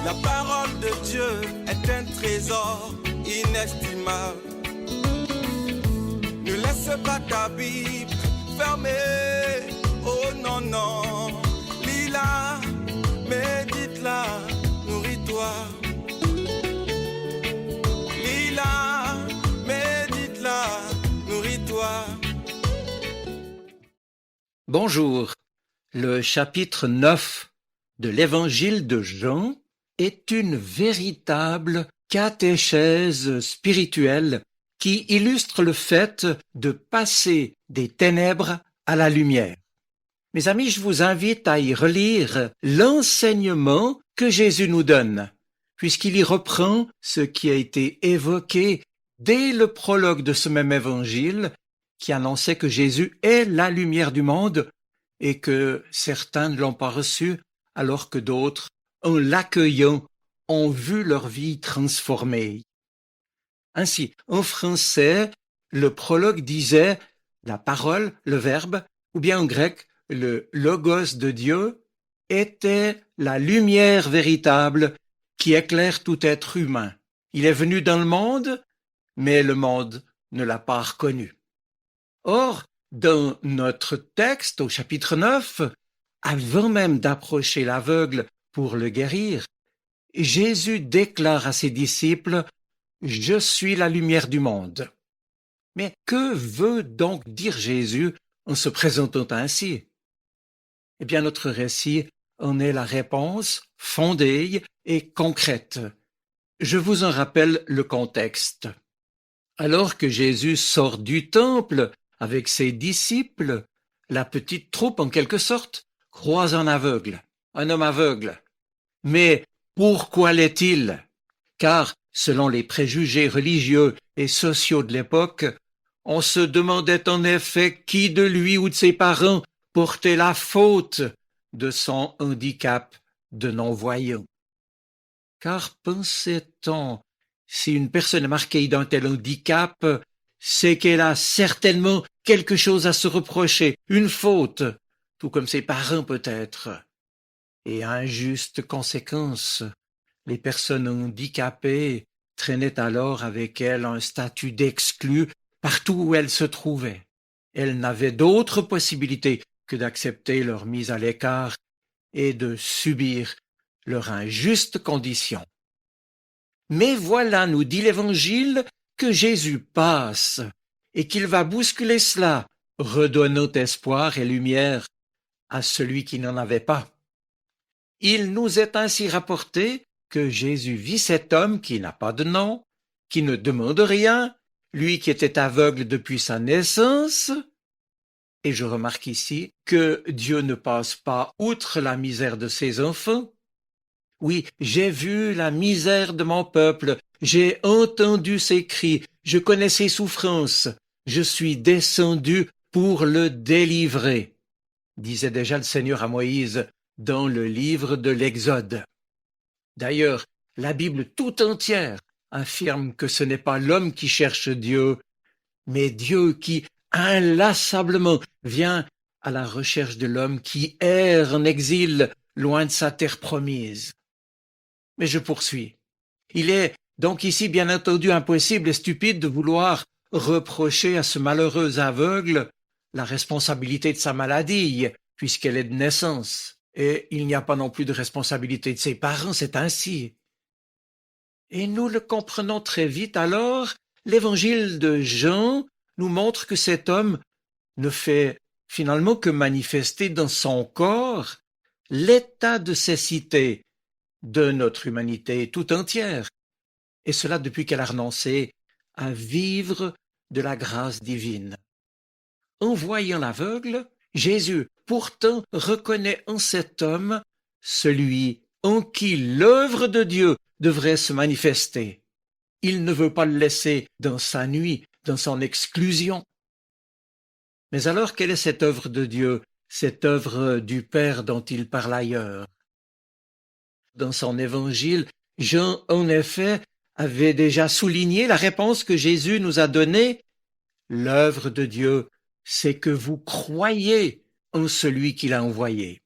La parole de Dieu est un trésor inestimable. Ne laisse pas ta Bible fermée. Oh non, non. Lis-la, médite-la, nourris-toi. Lis-la, médite-la, nourris-toi. Bonjour. Le chapitre 9 de l'évangile de Jean est une véritable catéchèse spirituelle qui illustre le fait de passer des ténèbres à la lumière. Mes amis, je vous invite à y relire l'enseignement que Jésus nous donne, puisqu'il y reprend ce qui a été évoqué dès le prologue de ce même évangile, qui annonçait que Jésus est la lumière du monde et que certains ne l'ont pas reçu, alors que d'autres, en l'accueillant, ont vu leur vie transformée. Ainsi, en français, le prologue disait la parole, le verbe, ou bien en grec, le logos de Dieu, était la lumière véritable qui éclaire tout être humain. Il est venu dans le monde, mais le monde ne l'a pas reconnu. Or, dans notre texte, au chapitre 9, avant même d'approcher l'aveugle pour le guérir, Jésus déclare à ses disciples « Je suis la lumière du monde ». Mais que veut donc dire Jésus en se présentant ainsi? Eh bien, notre récit en est la réponse fondée et concrète. Je vous en rappelle le contexte. Alors que Jésus sort du temple avec ses disciples, la petite troupe, en quelque sorte, croise un aveugle, un homme aveugle. Mais pourquoi l'est-il? Car, selon les préjugés religieux et sociaux de l'époque, on se demandait en effet qui de lui ou de ses parents portait la faute de son handicap de non-voyant. Car pensait-on, si une personne est marquée d'un tel handicap, c'est qu'elle a certainement quelque chose à se reprocher, une faute, tout comme ses parents peut-être. Et injuste conséquence, les personnes handicapées traînaient alors avec elles un statut d'exclus partout où elles se trouvaient. Elles n'avaient d'autre possibilité que d'accepter leur mise à l'écart et de subir leur injuste condition. Mais voilà, nous dit l'Évangile, que Jésus passe et qu'il va bousculer cela, redonnant espoir et lumière à celui qui n'en avait pas. Il nous est ainsi rapporté que Jésus vit cet homme qui n'a pas de nom, qui ne demande rien, lui qui était aveugle depuis sa naissance. Et je remarque ici que Dieu ne passe pas outre la misère de ses enfants. Oui, j'ai vu la misère de mon peuple, j'ai entendu ses cris, je connais ses souffrances, je suis descendu pour le délivrer, disait déjà le Seigneur à Moïse dans le livre de l'Exode. D'ailleurs, la Bible tout entière affirme que ce n'est pas l'homme qui cherche Dieu, mais Dieu qui inlassablement vient à la recherche de l'homme qui erre en exil loin de sa terre promise. Mais je poursuis. Il est donc ici bien entendu impossible et stupide de vouloir reprocher à ce malheureux aveugle la responsabilité de sa maladie, puisqu'elle est de naissance. Et il n'y a pas non plus de responsabilité de ses parents, c'est ainsi. Et nous le comprenons très vite alors, l'évangile de Jean nous montre que cet homme ne fait finalement que manifester dans son corps l'état de cécité de notre humanité tout entière, et cela depuis qu'elle a renoncé à vivre de la grâce divine. En voyant l'aveugle, Jésus pourtant reconnaît en cet homme celui en qui l'œuvre de Dieu devrait se manifester. Il ne veut pas le laisser dans sa nuit, dans son exclusion. Mais alors, quelle est cette œuvre de Dieu, cette œuvre du Père dont il parle ailleurs? Dans son évangile, Jean, en effet, avait déjà souligné la réponse que Jésus nous a donnée. L'œuvre de Dieu, c'est que vous croyez en celui qu'il a envoyé.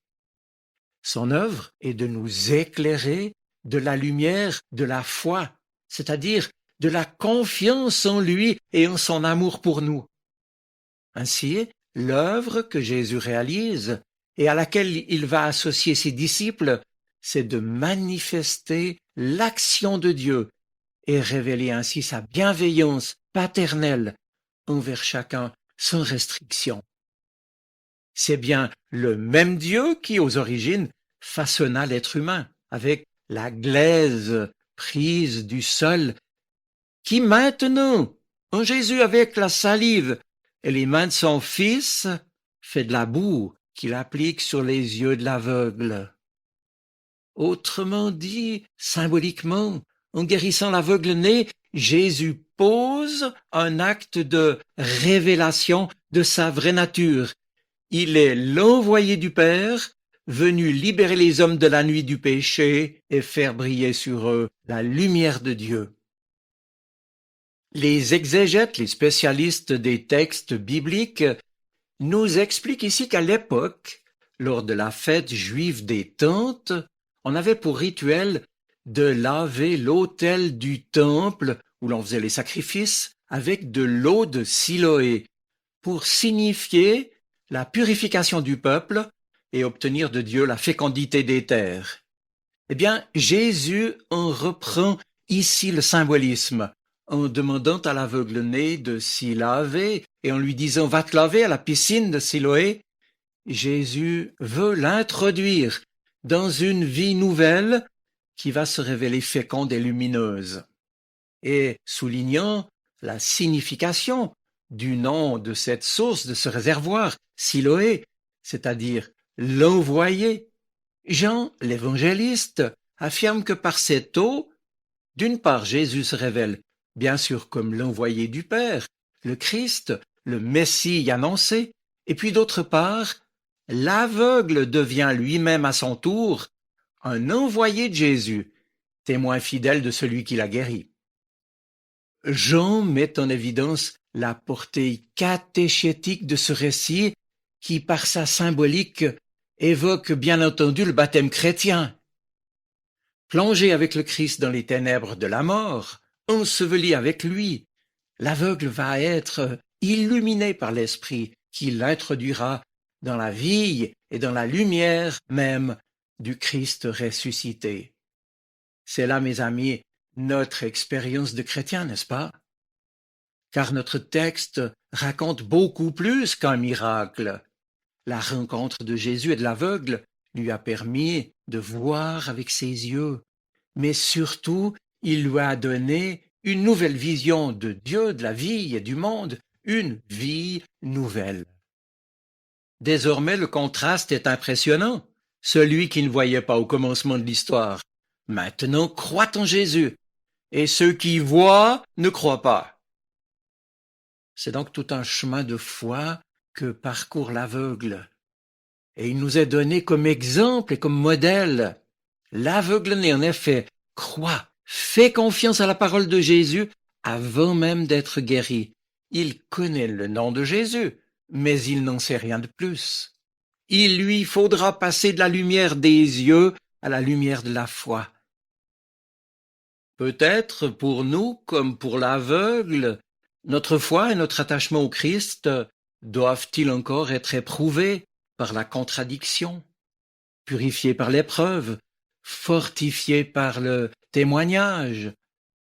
Son œuvre est de nous éclairer, de la lumière de la foi, c'est-à-dire de la confiance en lui et en son amour pour nous. Ainsi, l'œuvre que Jésus réalise et à laquelle il va associer ses disciples, c'est de manifester l'action de Dieu et révéler ainsi sa bienveillance paternelle envers chacun sans restriction. C'est bien le même Dieu qui, aux origines, façonna l'être humain avec la glaise prise du sol, qui maintenant, en Jésus avec la salive et les mains de son Fils, fait de la boue qu'il applique sur les yeux de l'aveugle. Autrement dit, symboliquement, en guérissant l'aveugle-né, Jésus pose un acte de révélation de sa vraie nature. Il est l'envoyé du Père, venu libérer les hommes de la nuit du péché et faire briller sur eux la lumière de Dieu. Les exégètes, les spécialistes des textes bibliques, nous expliquent ici qu'à l'époque, lors de la fête juive des tentes, on avait pour rituel de laver l'autel du temple où l'on faisait les sacrifices avec de l'eau de Siloé pour signifier la purification du peuple et obtenir de Dieu la fécondité des terres. Eh bien, Jésus en reprend ici le symbolisme en demandant à l'aveugle-né de s'y laver et en lui disant « Va te laver à la piscine de Siloé ». Jésus veut l'introduire dans une vie nouvelle qui va se révéler féconde et lumineuse. Et soulignant la signification du nom de cette source, de ce réservoir, Siloé, c'est-à-dire l'envoyé, Jean, l'évangéliste, affirme que par cette eau, d'une part, Jésus se révèle bien sûr comme l'envoyé du Père, le Christ, le Messie annoncé, et puis d'autre part, l'aveugle devient lui-même à son tour un envoyé de Jésus, témoin fidèle de celui qui l'a guéri. Jean met en évidence la portée catéchétique de ce récit qui, par sa symbolique, évoque bien entendu le baptême chrétien. Plongé avec le Christ dans les ténèbres de la mort, enseveli avec lui, l'aveugle va être illuminé par l'Esprit qui l'introduira dans la vie et dans la lumière même du Christ ressuscité. C'est là, mes amis, notre expérience de chrétien, n'est-ce pas? Car notre texte raconte beaucoup plus qu'un miracle. La rencontre de Jésus et de l'aveugle lui a permis de voir avec ses yeux, mais surtout, il lui a donné une nouvelle vision de Dieu, de la vie et du monde, une vie nouvelle. Désormais, le contraste est impressionnant. Celui qui ne voyait pas au commencement de l'histoire, maintenant croit en Jésus, et ceux qui voient ne croient pas. C'est donc tout un chemin de foi que parcourt l'aveugle. Et il nous est donné comme exemple et comme modèle. L'aveugle-né, en effet, croit, fait confiance à la parole de Jésus avant même d'être guéri. Il connaît le nom de Jésus, mais il n'en sait rien de plus. Il lui faudra passer de la lumière des yeux à la lumière de la foi. Peut-être pour nous, comme pour l'aveugle, notre foi et notre attachement au Christ doivent-ils encore être éprouvés par la contradiction, purifiés par l'épreuve, fortifiés par le témoignage,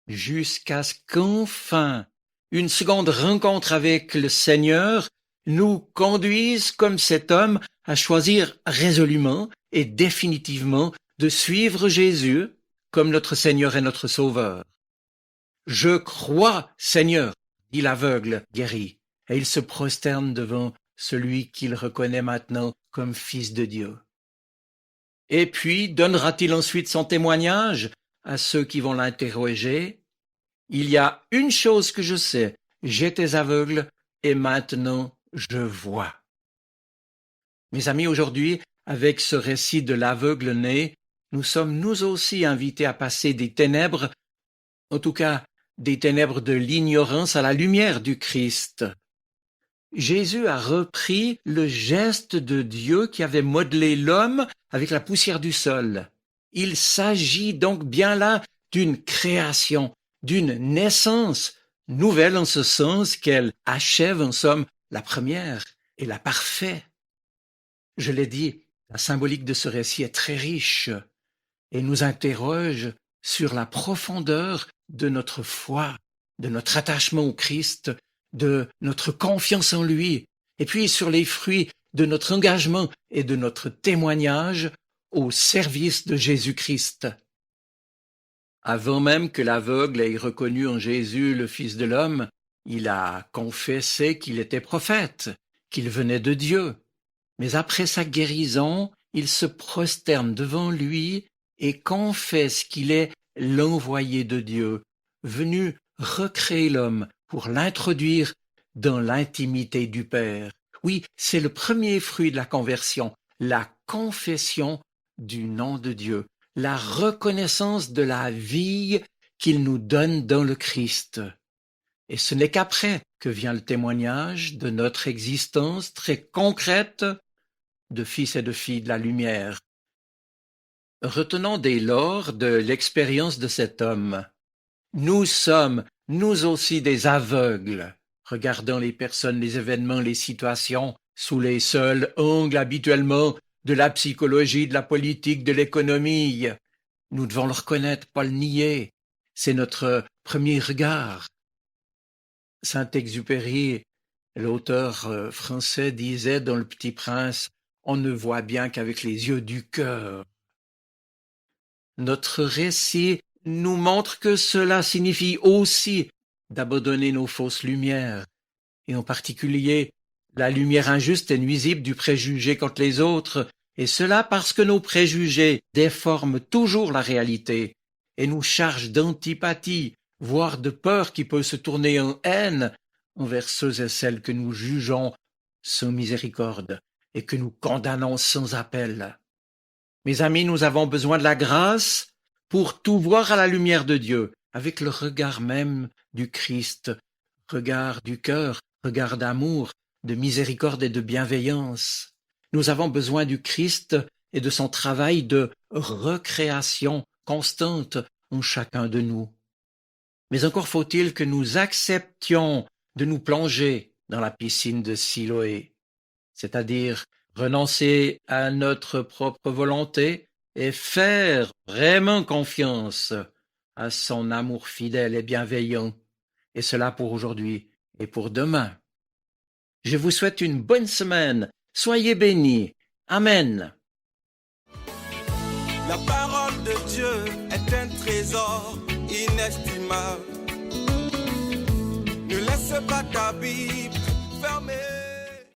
jusqu'à ce qu'enfin une seconde rencontre avec le Seigneur nous conduise, comme cet homme, à choisir résolument et définitivement de suivre Jésus comme notre Seigneur et notre Sauveur. « Je crois, Seigneur », dit l'aveugle guéri, et il se prosterne devant celui qu'il reconnaît maintenant comme Fils de Dieu. Et puis, donnera-t-il ensuite son témoignage à ceux qui vont l'interroger? Il y a une chose que je sais, j'étais aveugle et maintenant je vois. Mes amis, aujourd'hui, avec ce récit de l'aveugle-né, nous sommes nous aussi invités à passer des ténèbres, en tout cas des ténèbres de l'ignorance à la lumière du Christ. Jésus a repris le geste de Dieu qui avait modelé l'homme avec la poussière du sol. Il s'agit donc bien là d'une création, d'une naissance nouvelle en ce sens qu'elle achève en somme la première et la parfaite. Je l'ai dit, la symbolique de ce récit est très riche et nous interroge sur la profondeur de notre foi, de notre attachement au Christ, de notre confiance en lui, et puis sur les fruits de notre engagement et de notre témoignage au service de Jésus-Christ. Avant même que l'aveugle ait reconnu en Jésus le Fils de l'homme, il a confessé qu'il était prophète, qu'il venait de Dieu. Mais après sa guérison, il se prosterne devant lui et confesse qu'il est l'envoyé de Dieu, venu recréer l'homme pour l'introduire dans l'intimité du Père. Oui, c'est le premier fruit de la conversion, la confession du nom de Dieu, la reconnaissance de la vie qu'il nous donne dans le Christ. Et ce n'est qu'après que vient le témoignage de notre existence très concrète de fils et de filles de la lumière. Retenons dès lors de l'expérience de cet homme. Nous sommes, nous aussi, des aveugles, regardant les personnes, les événements, les situations, sous les seuls angles habituellement de la psychologie, de la politique, de l'économie. Nous devons le reconnaître, pas le nier. C'est notre premier regard. Saint-Exupéry, l'auteur français, disait dans Le Petit Prince, on ne voit bien qu'avec les yeux du cœur. Notre récit nous montre que cela signifie aussi d'abandonner nos fausses lumières, et en particulier la lumière injuste et nuisible du préjugé contre les autres, et cela parce que nos préjugés déforment toujours la réalité et nous chargent d'antipathie, voire de peur qui peut se tourner en haine envers ceux et celles que nous jugeons sans miséricorde et que nous condamnons sans appel. Mes amis, nous avons besoin de la grâce pour tout voir à la lumière de Dieu, avec le regard même du Christ, regard du cœur, regard d'amour, de miséricorde et de bienveillance. Nous avons besoin du Christ et de son travail de recréation constante en chacun de nous. Mais encore faut-il que nous acceptions de nous plonger dans la piscine de Siloé, c'est-à-dire renoncer à notre propre volonté et faire vraiment confiance à son amour fidèle et bienveillant, et cela pour aujourd'hui et pour demain. Je vous souhaite une bonne semaine. Soyez bénis. Amen. La parole de Dieu est un trésor inestimable. Ne laisse pas ta Bible fermée.